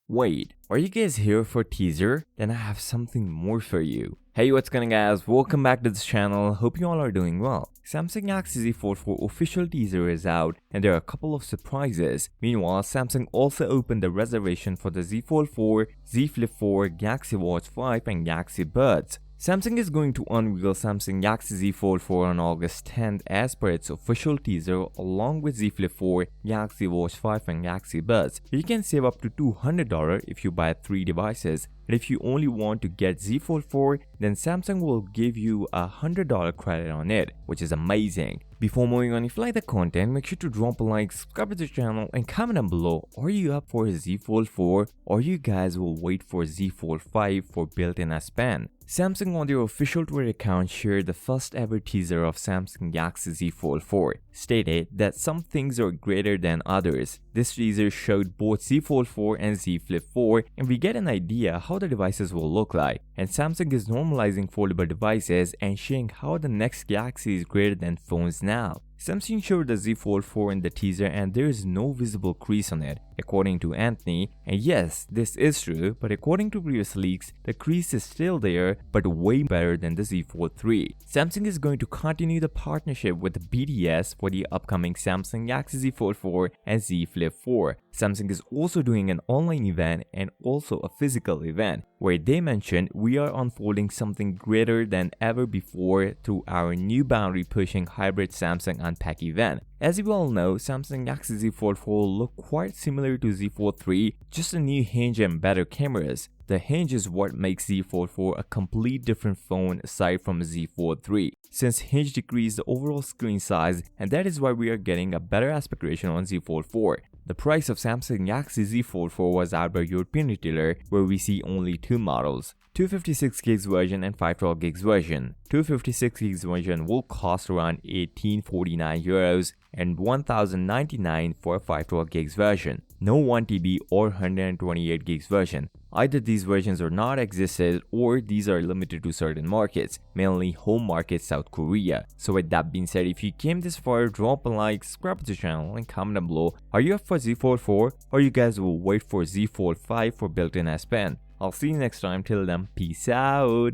Wait, are you guys here for a teaser? Then I have something more for you. Hey, what's going on guys? Welcome back to this channel. Hope you all are doing well. Samsung Galaxy Z44 official teaser is out and there are a couple of surprises. Meanwhile, Samsung also opened the reservation for the Z Fold 4, Z Flip 4, Galaxy Watch 5 and Galaxy Buds. Samsung is going to unveil Samsung Galaxy Z Fold 4 on August 10th as per its official teaser along with Z Flip 4, Galaxy Watch 5 and Galaxy Buds. You can save up to $200 if you buy 3 devices. And if you only want to get Z Fold 4, then Samsung will give you a $100 credit on it, which is amazing. Before moving on, if you like the content, make sure to drop a like, subscribe to the channel and comment down below. Are you up for Z Fold 4 or you guys will wait for Z Fold 5 for built-in S Pen? Samsung on their official Twitter account shared the first ever teaser of Samsung Galaxy Z Fold 4, stated that some things are greater than others. This teaser showed both Z Fold 4 and Z Flip 4 and we get an idea how the devices will look like. And Samsung is normalizing foldable devices and showing how the next Galaxy is greater than phones now. Samsung showed the Z Fold 4 in the teaser and there is no visible crease on it, according to Anthony. And yes, this is true, but according to previous leaks, the crease is still there but way better than the Z Fold 3. Samsung is going to continue the partnership with BTS for the upcoming Samsung Galaxy Z Fold 4 and Z Flip 4. Samsung is also doing an online event and also a physical event, where they mentioned we are unfolding something greater than ever before through our new boundary-pushing hybrid Samsung Unpack event. As you all know, Samsung Galaxy Z Fold 4 will look quite similar to Z Fold 3, just a new hinge and better cameras. The hinge is what makes Z Fold 4 a complete different phone aside from Z Fold 3, since hinge decreased the overall screen size, and that is why we are getting a better aspect ratio on Z Fold 4. The price of Samsung Galaxy Z Fold 4 was out by European retailer, where we see only 2 models, 256GB version and 512GB version. 256GB version will cost around €1849 and €1099 for a 512GB version. No 1TB or 128GB version. Either these versions are not existed or these are limited to certain markets, mainly home market South Korea. So with that being said, if you came this far, drop a like, subscribe to the channel and comment down below. Are you up for Z Fold 4 or you guys will wait for Z Fold 5 for built-in S Pen? I'll see you next time. Till then, peace out.